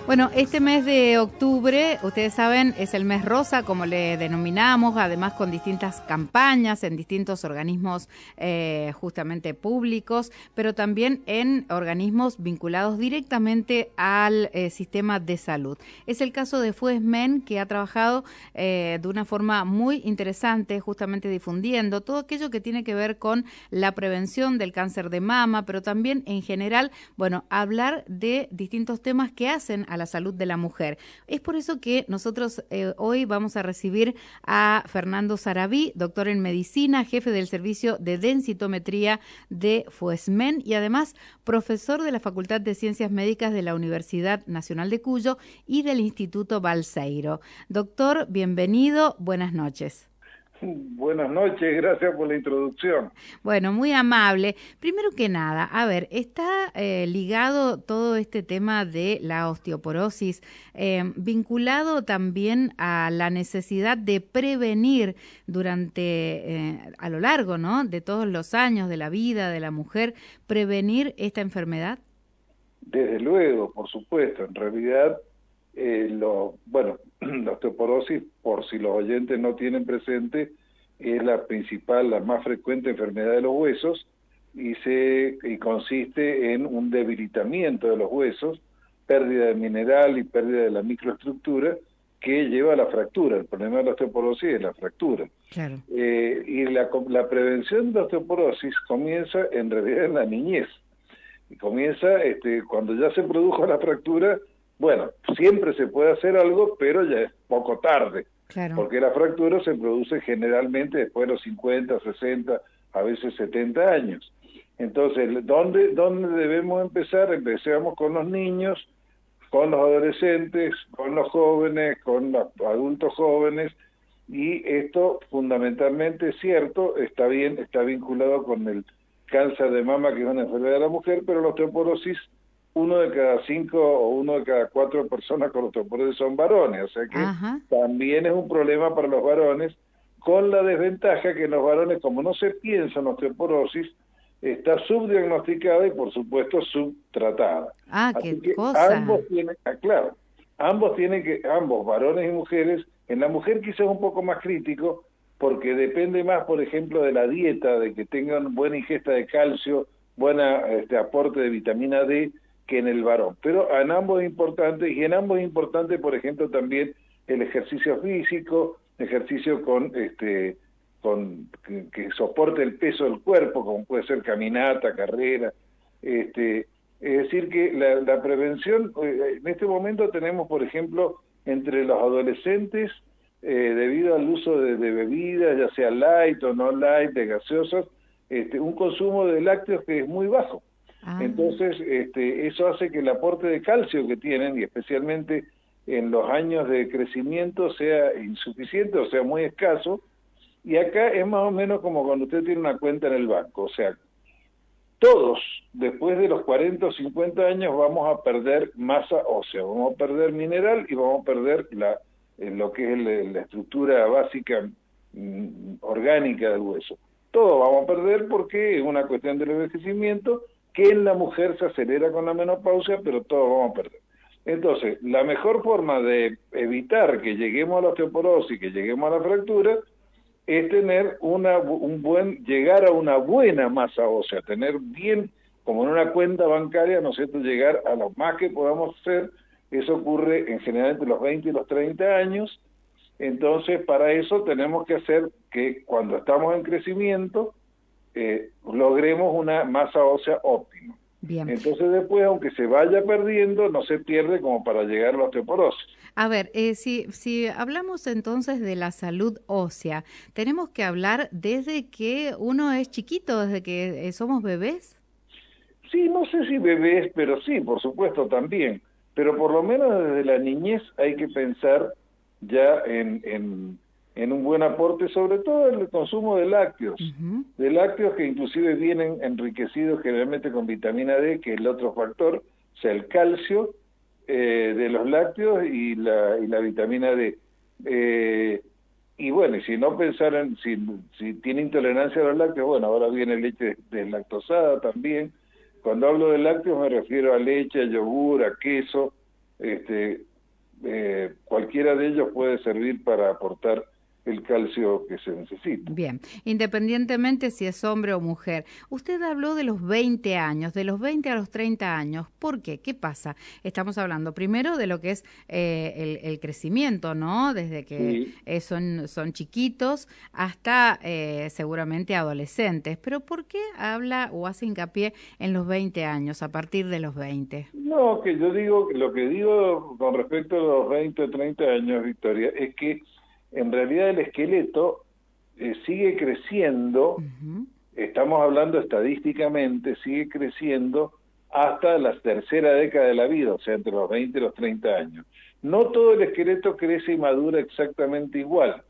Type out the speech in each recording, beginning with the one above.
Bueno, este mes de octubre, ustedes saben, es el mes rosa, como le denominamos, además con distintas campañas en distintos organismos justamente públicos, pero también en organismos vinculados directamente al sistema de salud. Es el caso de FUESMEN, que ha trabajado de una forma muy interesante, justamente difundiendo todo aquello que tiene que ver con la prevención del cáncer de mama, pero también en general, bueno, hablar de distintos temas que hacen a la salud de la mujer. Es por eso que nosotros hoy vamos a recibir a Fernando Sarabí, doctor en medicina, jefe del servicio de densitometría de FUESMEN y además profesor de la Facultad de Ciencias Médicas de la Universidad Nacional de Cuyo y del Instituto Balseiro. Doctor, bienvenido, buenas noches. Buenas noches, gracias por la introducción. Bueno, muy amable. Primero que nada, a ver, ¿está ligado todo este tema de la osteoporosis vinculado también a la necesidad de prevenir a lo largo, ¿no?, de todos los años de la vida de la mujer, prevenir esta enfermedad? Desde luego, por supuesto, en realidad, la osteoporosis, por si los oyentes no tienen presente, es la principal, la más frecuente enfermedad de los huesos y consiste en un debilitamiento de los huesos, pérdida de mineral y pérdida de la microestructura que lleva a la fractura. El problema de la osteoporosis es la fractura. Claro. Y la prevención de la osteoporosis comienza en realidad en la niñez. Y comienza cuando ya se produjo la fractura. Bueno, siempre se puede hacer algo, pero ya es poco tarde, Claro. Porque la fractura se produce generalmente después de los 50, 60, a veces 70 años. Entonces, ¿dónde debemos empezar? Empecemos con los niños, con los adolescentes, con los jóvenes, con los adultos jóvenes, y esto fundamentalmente es cierto, está vinculado con el cáncer de mama, que es una enfermedad de la mujer, pero la osteoporosis, 1 de cada 5 o 1 de cada 4 personas con osteoporosis son varones, o sea que también es un problema para los varones, con la desventaja que en los varones, como no se piensa en osteoporosis, está subdiagnosticada y por supuesto subtratada. Así qué cosa. Ambos, varones y mujeres, en la mujer quizás un poco más crítico, porque depende más, por ejemplo, de la dieta, de que tengan buena ingesta de calcio, buena aporte de vitamina D, que en el varón. Pero en ambos es importante, y en ambos es importante, por ejemplo, también el ejercicio físico, ejercicio que soporte el peso del cuerpo, como puede ser caminata, carrera. Es decir, que la prevención, en este momento tenemos, por ejemplo, entre los adolescentes, debido al uso de bebidas, ya sea light o no light, de gaseosas, un consumo de lácteos que es muy bajo. Entonces, eso hace que el aporte de calcio que tienen, y especialmente en los años de crecimiento, sea insuficiente, o sea, muy escaso. Y acá es más o menos como cuando usted tiene una cuenta en el banco, o sea, todos, después de los 40 o 50 años, vamos a perder masa ósea, vamos a perder mineral y vamos a perder lo que es la estructura básica orgánica del hueso. Todo vamos a perder porque es una cuestión del envejecimiento, que en la mujer se acelera con la menopausia, pero todos vamos a perder. Entonces, la mejor forma de evitar que lleguemos a la osteoporosis, que lleguemos a la fractura, es tener llegar a una buena masa ósea, tener bien, como en una cuenta bancaria, ¿no es cierto?, llegar a lo más que podamos hacer. Eso ocurre en general entre los 20 y los 30 años. Entonces, para eso tenemos que hacer que cuando estamos en crecimiento, logremos una masa ósea óptima. Bien. Entonces después, aunque se vaya perdiendo, no se pierde como para llegar a la osteoporosis. A ver, si hablamos entonces de la salud ósea, ¿tenemos que hablar desde que uno es chiquito, desde que somos bebés? Sí, no sé si bebés, pero sí, por supuesto también. Pero por lo menos desde la niñez hay que pensar ya en un buen aporte, sobre todo en el consumo de lácteos. De lácteos que inclusive vienen enriquecidos generalmente con vitamina D, que es el otro factor, o sea, el calcio de los lácteos y la vitamina D. Y bueno, y si no pensar si tiene intolerancia a los lácteos, bueno, ahora viene leche deslactosada también. Cuando hablo de lácteos me refiero a leche, a yogur, a queso, cualquiera de ellos puede servir para aportar el calcio que se necesita. Bien, independientemente si es hombre o mujer. Usted habló de los 20 años, de los 20 a los 30 años. ¿Por qué? ¿Qué pasa? Estamos hablando primero de lo que es el crecimiento, ¿no? Desde que Sí. son chiquitos hasta seguramente adolescentes. Pero ¿por qué habla o hace hincapié en los 20 años, a partir de los 20? No, que yo digo, lo que digo con respecto a los 20 o 30 años, Victoria, es que en realidad el esqueleto sigue creciendo, estamos hablando estadísticamente, sigue creciendo hasta la tercera década de la vida, o sea, entre los 20 y los 30 años. No todo el esqueleto crece y madura exactamente igual.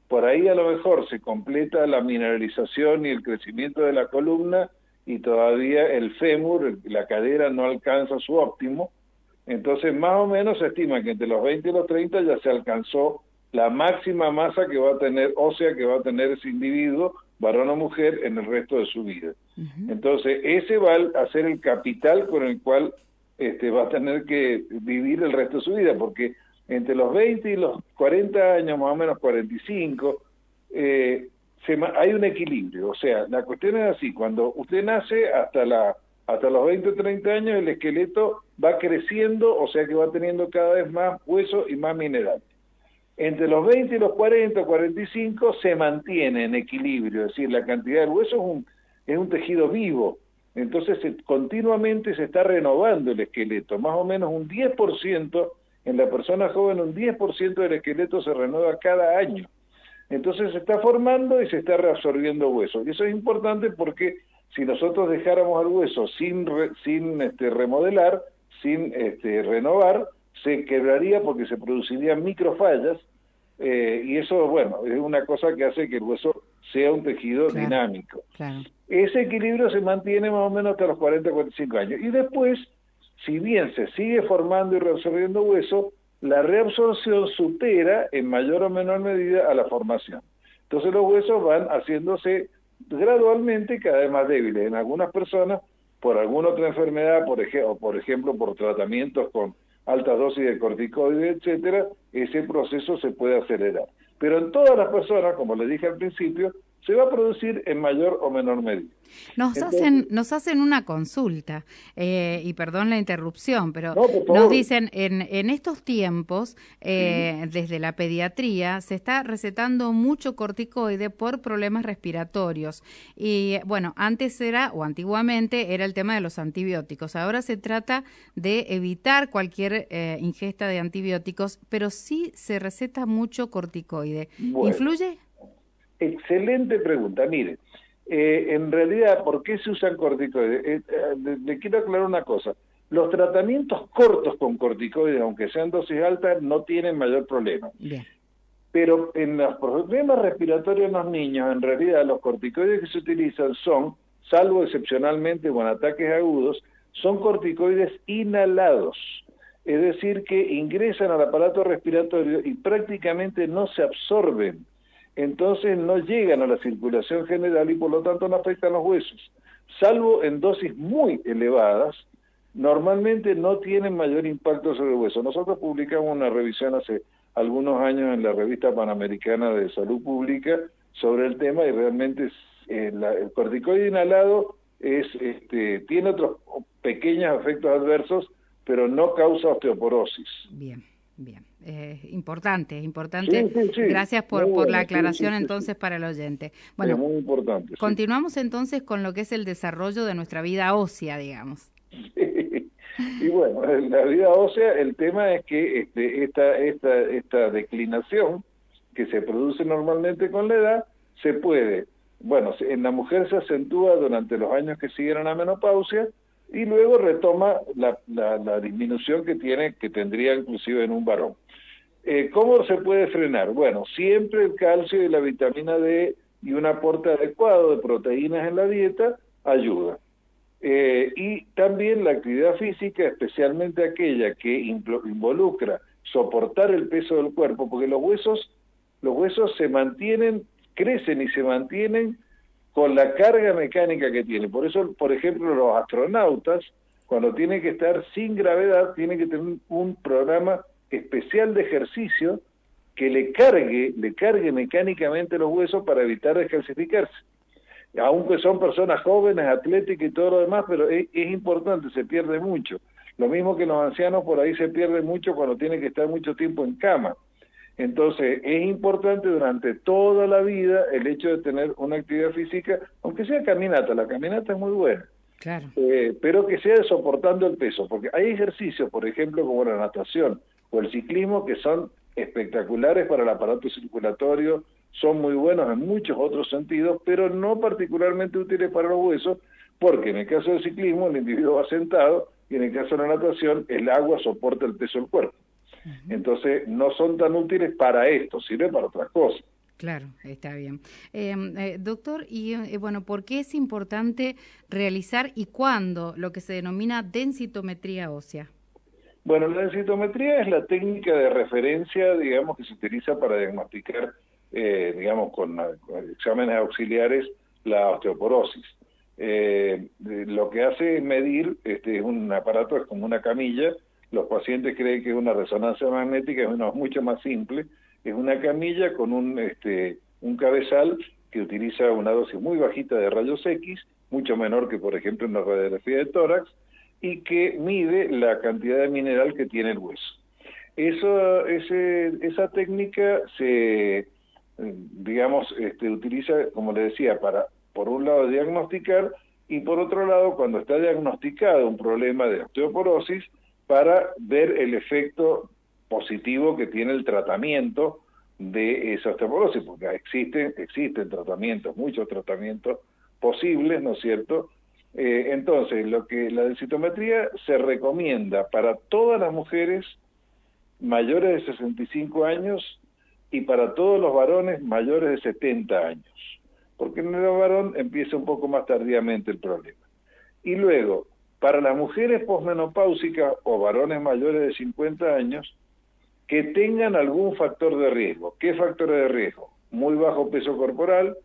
Por ahí a lo mejor se completa la mineralización y el crecimiento de la columna y todavía el fémur, la cadera, no alcanza su óptimo. Entonces, más o menos se estima que entre los 20 y los 30 ya se alcanzó la máxima masa que va a tener, ósea que va a tener ese individuo, varón o mujer, en el resto de su vida. Entonces, ese va a ser el capital con el cual va a tener que vivir el resto de su vida, porque entre los 20 y los 40 años, más o menos 45, hay un equilibrio. O sea, la cuestión es así, cuando usted nace hasta los 20 o 30 años, el esqueleto va creciendo, o sea que va teniendo cada vez más hueso y más mineral. Entre los 20 y los 40 o 45 se mantiene en equilibrio, es decir, la cantidad de hueso es un tejido vivo, entonces continuamente se está renovando el esqueleto, más o menos un 10%, en la persona joven un 10% del esqueleto se renueva cada año. Entonces se está formando y se está reabsorbiendo hueso. Y eso es importante porque si nosotros dejáramos el hueso sin remodelar, sin renovar, se quebraría porque se producirían microfallas, y eso, bueno, es una cosa que hace que el hueso sea un tejido dinámico. Claro. Ese equilibrio se mantiene más o menos hasta los 40 o 45 años. Y después, si bien se sigue formando y reabsorbiendo hueso, la reabsorción supera en mayor o menor medida a la formación. Entonces los huesos van haciéndose gradualmente cada vez más débiles. En algunas personas, por alguna otra enfermedad, por ejemplo, por tratamientos con altas dosis de corticoides, etcétera, ese proceso se puede acelerar. Pero en todas las personas, como les dije al principio, se va a producir en mayor o menor medida. Nos hacen una consulta, y perdón la interrupción, pero no, por favor. nos dicen, en estos tiempos, desde la pediatría, se está recetando mucho corticoide por problemas respiratorios. Y bueno, antiguamente era el tema de los antibióticos. Ahora se trata de evitar cualquier ingesta de antibióticos, pero sí se receta mucho corticoide. Bueno. ¿Influye? Excelente pregunta. Mire, en realidad, ¿por qué se usan corticoides? Le quiero aclarar una cosa. Los tratamientos cortos con corticoides, aunque sean dosis altas, no tienen mayor problema. Bien. Pero en los problemas respiratorios en los niños, en realidad los corticoides que se utilizan son, salvo excepcionalmente con ataques agudos, son corticoides inhalados. Es decir, que ingresan al aparato respiratorio y prácticamente no se absorben. Entonces no llegan a la circulación general y por lo tanto no afectan los huesos. Salvo en dosis muy elevadas, normalmente no tienen mayor impacto sobre el hueso. Nosotros publicamos una revisión hace algunos años en la revista Panamericana de Salud Pública sobre el tema y realmente el corticoide inhalado tiene otros pequeños efectos adversos, pero no causa osteoporosis. Bien. Bien, importante. Sí. Gracias por la aclaración entonces para el oyente. Bueno, es muy importante. Continuamos entonces con lo que es el desarrollo de nuestra vida ósea, digamos. Y bueno, en la vida ósea el tema es que esta declinación que se produce normalmente con la edad se puede, bueno, en la mujer se acentúa durante los años que siguen a la menopausia y luego retoma la disminución que tendría inclusive en un varón. ¿Cómo se puede frenar? Bueno, siempre el calcio y la vitamina D y un aporte adecuado de proteínas en la dieta ayuda. Y también la actividad física, especialmente aquella que involucra soportar el peso del cuerpo, porque los huesos se mantienen, crecen y se mantienen con la carga mecánica que tienen. Por eso, por ejemplo, los astronautas cuando tiene que estar sin gravedad, tiene que tener un programa especial de ejercicio que le cargue mecánicamente los huesos para evitar descalcificarse. Aunque son personas jóvenes, atléticas y todo lo demás, pero es importante, se pierde mucho. Lo mismo que los ancianos, por ahí se pierde mucho cuando tienen que estar mucho tiempo en cama. Entonces, es importante durante toda la vida el hecho de tener una actividad física, aunque sea caminata, la caminata es muy buena. Claro. Pero que sea soportando el peso, porque hay ejercicios, por ejemplo, como la natación o el ciclismo, que son espectaculares para el aparato circulatorio, son muy buenos en muchos otros sentidos, pero no particularmente útiles para los huesos, porque en el caso del ciclismo el individuo va sentado y en el caso de la natación el agua soporta el peso del cuerpo. Entonces no son tan útiles para esto, sirven para otras cosas. Claro, está bien. Doctor, y bueno, ¿por qué es importante realizar y cuándo lo que se denomina densitometría ósea? Bueno, la densitometría es la técnica de referencia, digamos, que se utiliza para diagnosticar, digamos, con exámenes auxiliares, la osteoporosis. Lo que hace es medir, es un aparato, es como una camilla. Los pacientes creen que es una resonancia magnética, es mucho más simple. Es una camilla con un cabezal que utiliza una dosis muy bajita de rayos X, mucho menor que, por ejemplo, en la radiografía de tórax, y que mide la cantidad de mineral que tiene el hueso. Esa técnica se, digamos, utiliza, como le decía, para, por un lado, diagnosticar, y por otro lado, cuando está diagnosticado un problema de osteoporosis, para ver el efecto positivo que tiene el tratamiento de esa osteoporosis, porque existen tratamientos, muchos tratamientos posibles, ¿no es cierto? Entonces, la densitometría se recomienda para todas las mujeres mayores de 65 años y para todos los varones mayores de 70 años, porque en el varón empieza un poco más tardíamente el problema. Y luego, para las mujeres posmenopáusicas o varones mayores de 50 años, que tengan algún factor de riesgo. ¿Qué factores de riesgo? Muy bajo peso corporal,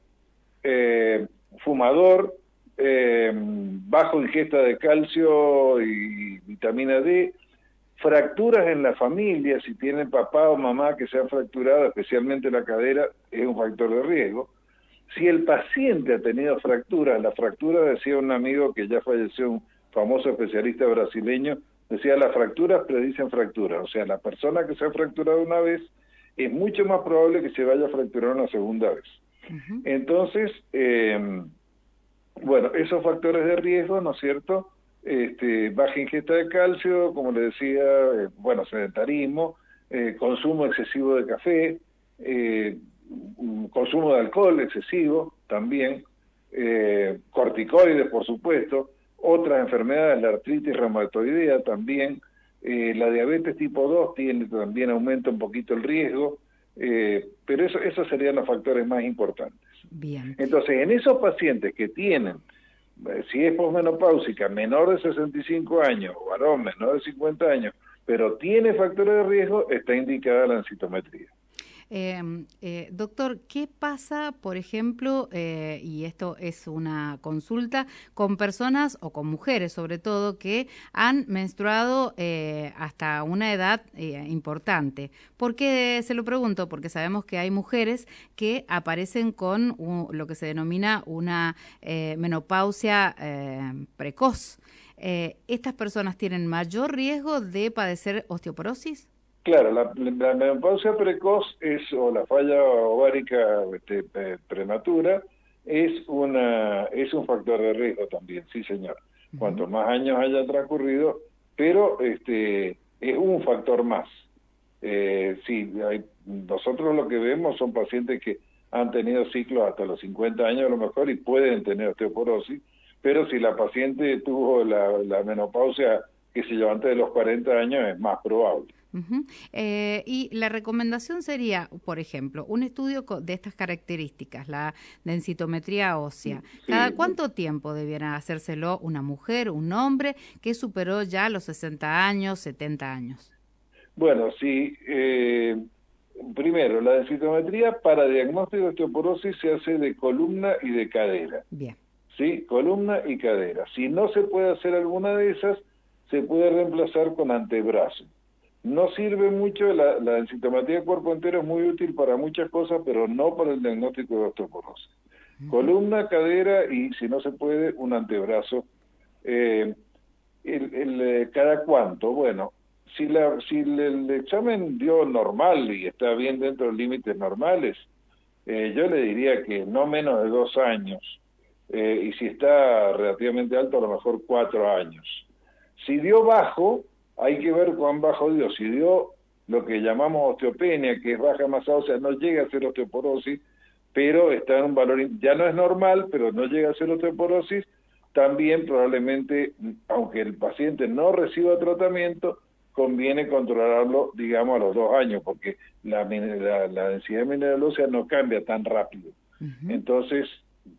fumador, bajo ingesta de calcio y vitamina D, fracturas en la familia, si tienen papá o mamá que se han fracturado, especialmente la cadera, es un factor de riesgo. Si el paciente ha tenido fracturas, la fractura, decía un amigo que ya falleció, un famoso especialista brasileño, decía, las fracturas predicen fracturas, o sea, la persona que se ha fracturado una vez es mucho más probable que se vaya a fracturar una segunda vez. Entonces, bueno, esos factores de riesgo, ¿no es cierto? Baja ingesta de calcio, como le decía, bueno, sedentarismo, consumo excesivo de café, consumo de alcohol excesivo también, corticoides, por supuesto, otras enfermedades, la artritis reumatoidea también, la diabetes tipo 2 también aumenta un poquito el riesgo, pero esos serían los factores más importantes. Bien. Entonces, en esos pacientes que tienen, si es posmenopáusica, menor de 65 años, o varón menor de 50 años, pero tiene factores de riesgo, está indicada la densitometría. Doctor, ¿qué pasa, por ejemplo, y esto es una consulta, con personas o con mujeres sobre todo que han menstruado hasta una edad importante? ¿Por qué se lo pregunto? Porque sabemos que hay mujeres que aparecen con lo que se denomina una menopausia precoz. ¿Estas personas tienen mayor riesgo de padecer osteoporosis? Claro, la menopausia precoz o la falla ovárica prematura es un factor de riesgo también, sí señor. Cuanto más años haya transcurrido, pero es un factor más. Nosotros lo que vemos son pacientes que han tenido ciclos hasta los 50 años a lo mejor y pueden tener osteoporosis, pero si la paciente tuvo la menopausia, qué sé yo, antes de los 40 años es más probable. Y la recomendación sería, por ejemplo, un estudio de estas características, la densitometría ósea. Sí. ¿Cada cuánto tiempo debiera hacérselo una mujer, un hombre que superó ya los 60 años, 70 años? Bueno, sí. Primero, la densitometría para diagnóstico de osteoporosis se hace de columna y de cadera. Bien. ¿Sí? Columna y cadera. Si no se puede hacer alguna de esas, se puede reemplazar con antebrazo. No sirve mucho, la densitometría de cuerpo entero es muy útil para muchas cosas, pero no para el diagnóstico de osteoporosis. Columna, cadera y, si no se puede, un antebrazo. ¿Cada cuánto? Bueno, si el examen dio normal y está bien dentro de los límites normales, yo le diría que no menos de 2 años, y si está relativamente alto, a lo mejor 4 años. Si dio bajo, hay que ver cuán bajo dio. Si dio lo que llamamos osteopenia, que es baja masa ósea, no llega a ser osteoporosis, pero está en un valor, ya no es normal, pero no llega a ser osteoporosis, también probablemente, aunque el paciente no reciba tratamiento, conviene controlarlo, digamos, a los 2 años, porque la densidad mineral ósea no cambia tan rápido. Entonces,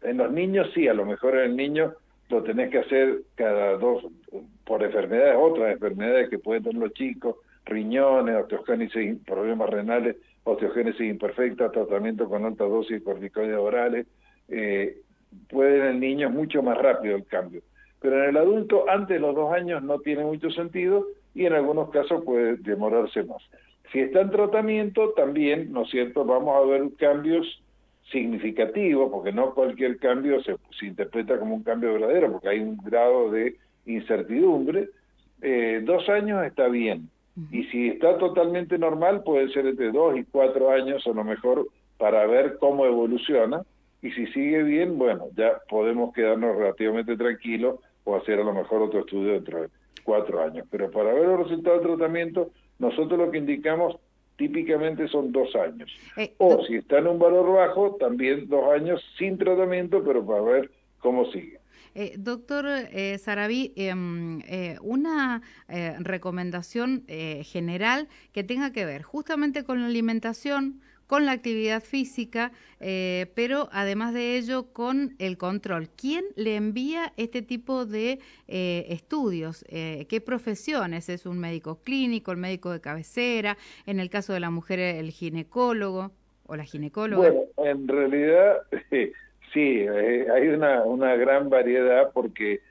en los niños sí, a lo mejor en el niño lo tenés que hacer cada 2, por enfermedades, otras enfermedades que pueden tener los chicos, riñones, osteogénesis, problemas renales, osteogénesis imperfecta, tratamiento con alta dosis de corticoides orales, puede en el niño es mucho más rápido el cambio. Pero en el adulto, antes de los 2 años, no tiene mucho sentido y en algunos casos puede demorarse más. Si está en tratamiento, también, ¿no es cierto?, vamos a ver cambios significativos, porque no cualquier cambio se interpreta como un cambio verdadero, porque hay un grado de incertidumbre. 2 años está bien, y si está totalmente normal, puede ser entre 2 y 4 años, a lo mejor, para ver cómo evoluciona, y si sigue bien, bueno, ya podemos quedarnos relativamente tranquilos o hacer a lo mejor otro estudio dentro de 4 años. Pero para ver los resultados del tratamiento, nosotros lo que indicamos típicamente son 2 años. O si está en un valor bajo, también 2 años sin tratamiento, pero para ver cómo sigue. Doctor Sarabí, una recomendación general que tenga que ver justamente con la alimentación, con la actividad física, pero además de ello con el control. ¿Quién le envía este tipo de estudios? ¿Qué profesiones? ¿Es un médico clínico, el médico de cabecera? En el caso de la mujer, el ginecólogo o la ginecóloga. Bueno, en realidad sí, hay una gran variedad porque,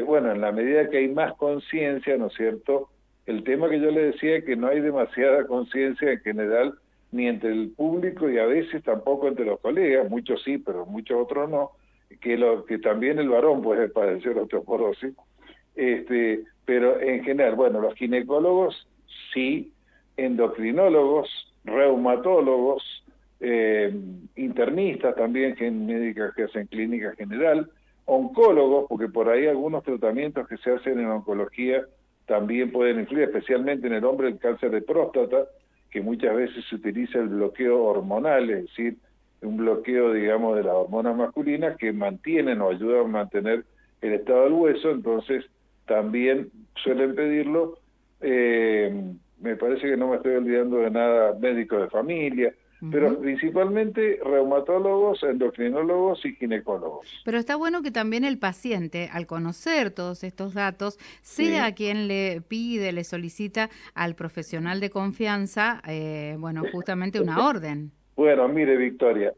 bueno, en la medida que hay más conciencia, ¿no es cierto? El tema que yo le decía es que no hay demasiada conciencia en general, ni entre el público y a veces tampoco entre los colegas, muchos sí, pero muchos otros no, que también el varón puede padecer osteoporosis, pero en general, bueno, los ginecólogos sí, endocrinólogos, reumatólogos, internistas también, médicas que hacen clínica general, oncólogos, porque por ahí algunos tratamientos que se hacen en oncología también pueden influir, especialmente en el hombre, el cáncer de próstata, que muchas veces se utiliza el bloqueo hormonal, es decir, un bloqueo, digamos, de las hormonas masculinas que mantienen o ayudan a mantener el estado del hueso, entonces también suelen pedirlo. Me parece que no me estoy olvidando de nada, médicos de familia, pero principalmente reumatólogos, endocrinólogos y ginecólogos. Pero está bueno que también el paciente, al conocer todos estos datos, sea quien le pide, le solicita al profesional de confianza, bueno, justamente una orden. Bueno, mire, Victoria,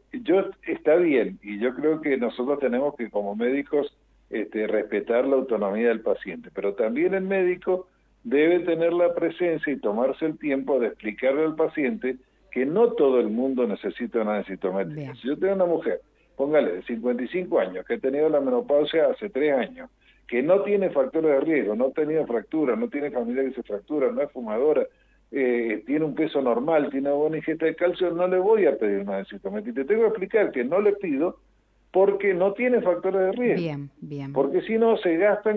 está bien, y yo creo que nosotros tenemos que, como médicos, respetar la autonomía del paciente, pero también el médico debe tener la presencia y tomarse el tiempo de explicarle al paciente que no todo el mundo necesita una densitometría. Bien. Si yo tengo una mujer, póngale, de 55 años, que ha tenido la menopausia hace 3 años, que no tiene factores de riesgo, no ha tenido fractura, no tiene familia que se fractura, no es fumadora, tiene un peso normal, tiene una buena ingesta de calcio, no le voy a pedir una densitometría. Y te tengo que explicar que no le pido porque no tiene factores de riesgo. Bien, bien. Porque si no, se gasta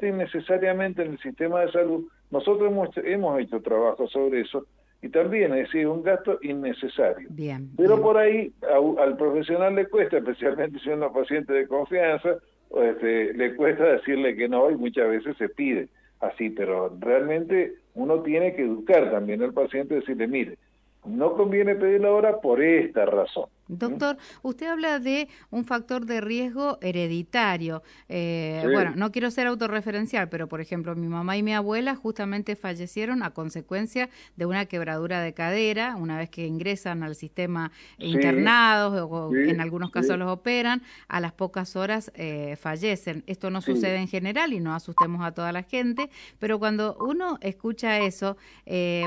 innecesariamente en el sistema de salud. Nosotros hemos hecho trabajo sobre eso, y también es decir, un gasto innecesario. Bien, pero bien. Por ahí al profesional le cuesta, especialmente siendo paciente de confianza, le cuesta decirle que no, y muchas veces se pide así, pero realmente uno tiene que educar también al paciente, decirle, mire, no conviene pedirlo ahora por esta razón. Doctor, usted habla de un factor de riesgo hereditario. Sí, Bueno, no quiero ser autorreferencial, pero por ejemplo, mi mamá y mi abuela justamente fallecieron a consecuencia de una quebradura de cadera, una vez que ingresan al sistema sí, internados o en sí, algunos casos sí, los operan, a las pocas horas fallecen. Esto no sucede sí. en general y no asustemos a toda la gente, pero cuando uno escucha eso,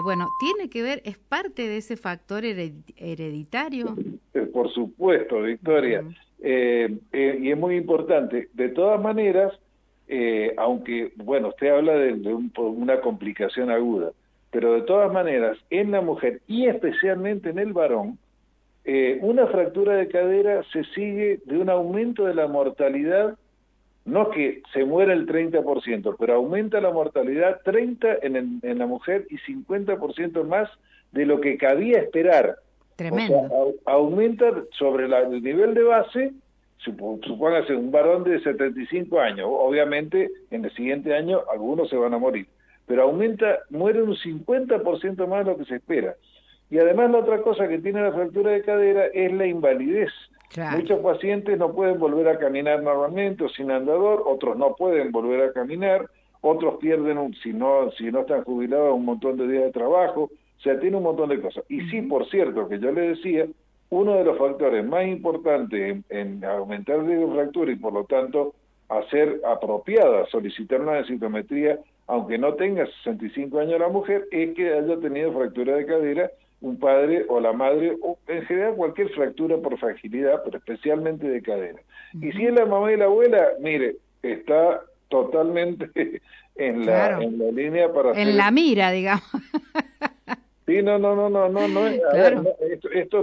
bueno, tiene que ver, es parte de ese factor hereditario. Por supuesto, Victoria. Ujú. Y es muy importante. De todas maneras, aunque, bueno, usted habla de una complicación aguda, pero de todas maneras, en la mujer y especialmente en el varón, una fractura de cadera se sigue de un aumento de la mortalidad, no que se muera el 30%, pero aumenta la mortalidad 30 en la mujer y 50% más de lo que cabía esperar. O sea, Tremendo. aumenta sobre el nivel de base, supóngase un varón de 75 años, obviamente en el siguiente año algunos se van a morir, pero muere un 50% más de lo que se espera. Y además la otra cosa que tiene la fractura de cadera es la invalidez. Claro. Muchos pacientes no pueden volver a caminar normalmente o sin andador, otros no pueden volver a caminar, otros pierden, si no están jubilados, un montón de días de trabajo, o sea, tiene un montón de cosas. Y sí, Ujú. por cierto, que yo le decía, uno de los factores más importantes en aumentar el riesgo de fractura y por lo tanto hacer apropiada, solicitar una densitometría, aunque no tenga 65 años la mujer, es que haya tenido fractura de cadera un padre o la madre, o en general cualquier fractura por fragilidad, pero especialmente de cadera. Y si Ujú. es la mamá y la abuela, mire, está totalmente Claro. en la línea para En hacer. la mira, digamos. Sí, no es, a ver, Claro. esto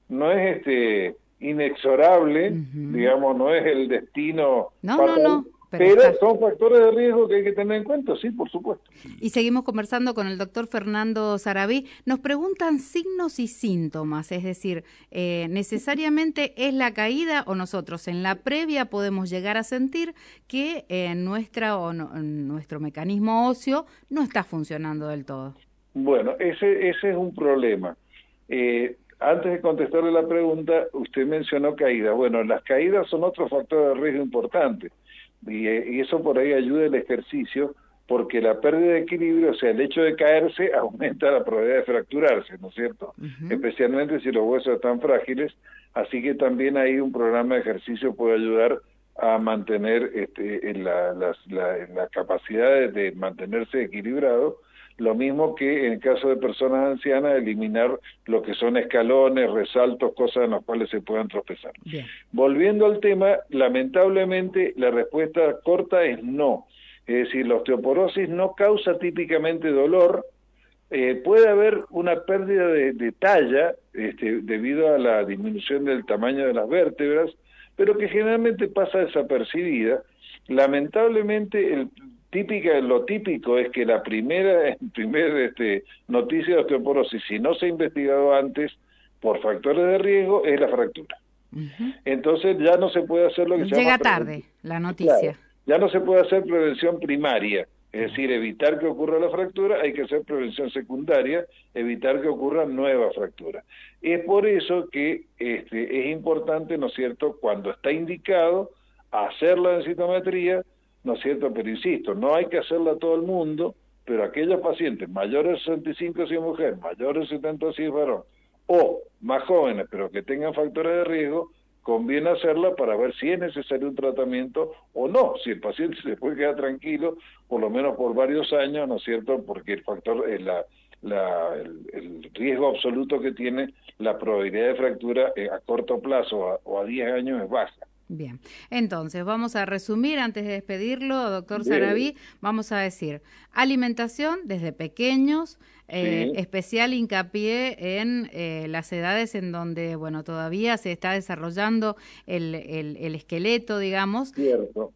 no es inexorable, Ujú. digamos, no es el destino No, no, fatal, no, pero pero está. son factores de riesgo que hay que tener en cuenta, sí, por supuesto. Y seguimos conversando con el doctor Fernando Sarabí. Nos preguntan signos y síntomas, es decir, ¿necesariamente es la caída o nosotros en la previa podemos llegar a sentir que nuestro mecanismo óseo no está funcionando del todo? Bueno, ese es un problema. Antes de contestarle la pregunta, usted mencionó caídas. Bueno, las caídas son otro factor de riesgo importante y eso por ahí ayuda el ejercicio porque la pérdida de equilibrio, o sea, el hecho de caerse aumenta la probabilidad de fracturarse, ¿no es cierto? Ujú. Especialmente si los huesos están frágiles, así que también ahí un programa de ejercicio puede ayudar a mantener la capacidad de mantenerse equilibrado, lo mismo que en el caso de personas ancianas, eliminar lo que son escalones, resaltos, cosas en las cuales se puedan tropezar. Bien. Volviendo al tema, lamentablemente la respuesta corta es no. Es decir, la osteoporosis no causa típicamente dolor, puede haber una pérdida de talla debido a la disminución del tamaño de las vértebras, pero que generalmente pasa desapercibida. Lamentablemente, lo típico es que la primera noticia de osteoporosis, si no se ha investigado antes por factores de riesgo, es la fractura. Ujú. Entonces ya no se puede hacer lo que se llama Llega prevención. tarde la Claro, noticia. ya no se puede hacer prevención primaria, es Claro. decir, evitar que ocurra la fractura, hay que hacer prevención secundaria, evitar que ocurran nuevas fracturas. Es por eso que es importante, ¿no es cierto?, cuando está indicado, hacer la densitometría, ¿no es cierto?, pero insisto, no hay que hacerla a todo el mundo, pero aquellos pacientes mayores de 65 si es mujer, mayores de 70 si es varón, o más jóvenes, pero que tengan factores de riesgo, conviene hacerla para ver si es necesario un tratamiento o no, si el paciente se puede quedar tranquilo, por lo menos por varios años, ¿no es cierto?, porque el factor, el riesgo absoluto que tiene la probabilidad de fractura a corto plazo o a 10 años es baja. Bien, entonces vamos a resumir antes de despedirlo, doctor Bien, Sarabí, vamos a decir alimentación desde pequeños, sí, especial hincapié en las edades en donde, bueno, todavía se está desarrollando el esqueleto, digamos, cierto.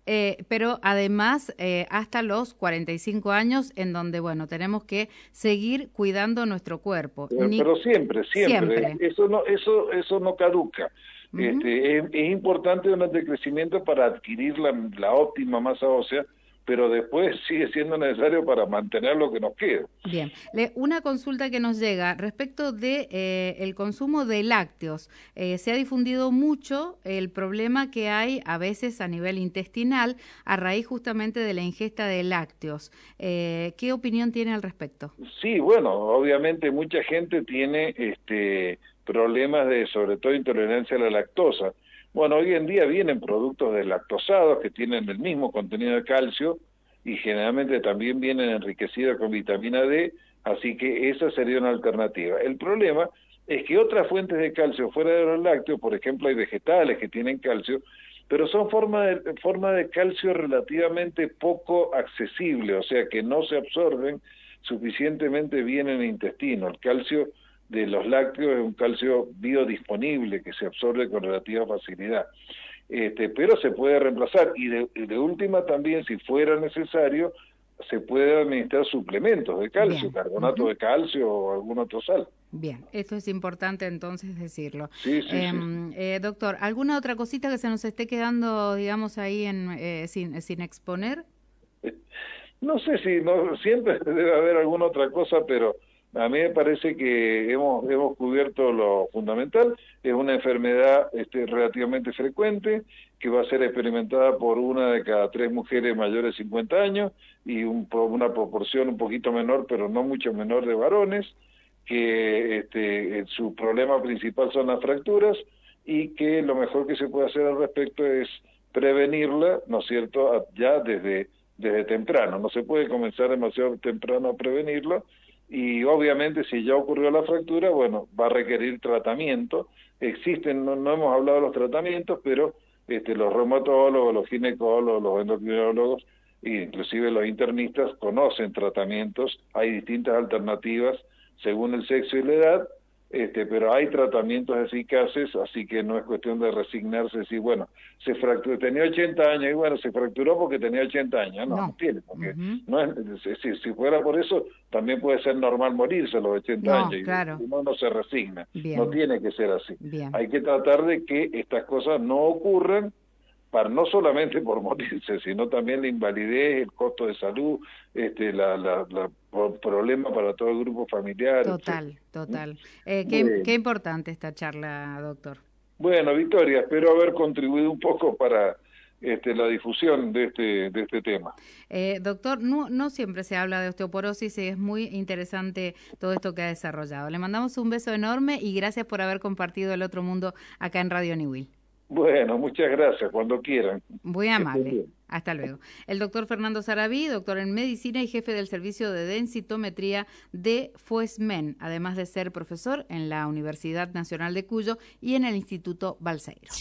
pero además hasta los 45 años en donde, bueno, tenemos que seguir cuidando nuestro cuerpo, Pero siempre, siempre. eso no caduca. Ujú. Es importante durante el crecimiento para adquirir la óptima masa ósea, pero después sigue siendo necesario para mantener lo que nos queda. Bien, una consulta que nos llega respecto de el consumo de lácteos. Se ha difundido mucho el problema que hay a veces a nivel intestinal a raíz justamente de la ingesta de lácteos. ¿Qué opinión tiene al respecto? Sí, bueno, obviamente mucha gente tiene problemas de, sobre todo, intolerancia a la lactosa. Bueno, hoy en día vienen productos deslactosados que tienen el mismo contenido de calcio y generalmente también vienen enriquecidos con vitamina D, así que esa sería una alternativa. El problema es que otras fuentes de calcio fuera de los lácteos, por ejemplo, hay vegetales que tienen calcio, pero son forma de calcio relativamente poco accesible, o sea que no se absorben suficientemente bien en el intestino. El calcio de los lácteos es un calcio biodisponible que se absorbe con relativa facilidad, pero se puede reemplazar y de última también, si fuera necesario, se puede administrar suplementos de calcio, carbonato de calcio o algún otro sal. Bien, esto es importante entonces decirlo. Sí, sí. Doctor, ¿alguna otra cosita que se nos esté quedando, digamos, ahí sin exponer? No sé si siempre debe haber alguna otra cosa, pero a mí me parece que hemos cubierto lo fundamental. Es una enfermedad relativamente frecuente, que va a ser experimentada por 1 de cada 3 mujeres mayores de 50 años y una proporción un poquito menor, pero no mucho menor, de varones, que su problema principal son las fracturas y que lo mejor que se puede hacer al respecto es prevenirla, ¿no es cierto?, ya desde temprano. No se puede comenzar demasiado temprano a prevenirlo. Y obviamente si ya ocurrió la fractura, bueno, va a requerir tratamiento. Existen, no hemos hablado de los tratamientos, pero los reumatólogos, los ginecólogos, los endocrinólogos, e inclusive los internistas conocen tratamientos. Hay distintas alternativas según el sexo y la edad, pero hay tratamientos eficaces, así que no es cuestión de resignarse y decir, bueno, se fracturó, tenía 80 años, y bueno, se fracturó porque tenía 80 años. No tiene, porque no es, si fuera por eso, también puede ser normal morirse a los 80 años, claro. y uno no se resigna. Bien. No tiene que ser así. Bien. Hay que tratar de que estas cosas no ocurran, no solamente por morirse, sino también la invalidez, el costo de salud, problema para todo el grupo familiar. Total. Qué importante esta charla, doctor. Bueno, Victoria, espero haber contribuido un poco para la difusión de este tema. Doctor, no siempre se habla de osteoporosis y es muy interesante todo esto que ha desarrollado. Le mandamos un beso enorme y gracias por haber compartido el otro mundo acá en Radio Newell. Bueno, muchas gracias, cuando quieran. Muy amable. Hasta luego. El doctor Fernando Sarabí, doctor en medicina y jefe del servicio de densitometría de FOESMEN, además de ser profesor en la Universidad Nacional de Cuyo y en el Instituto Balseiro.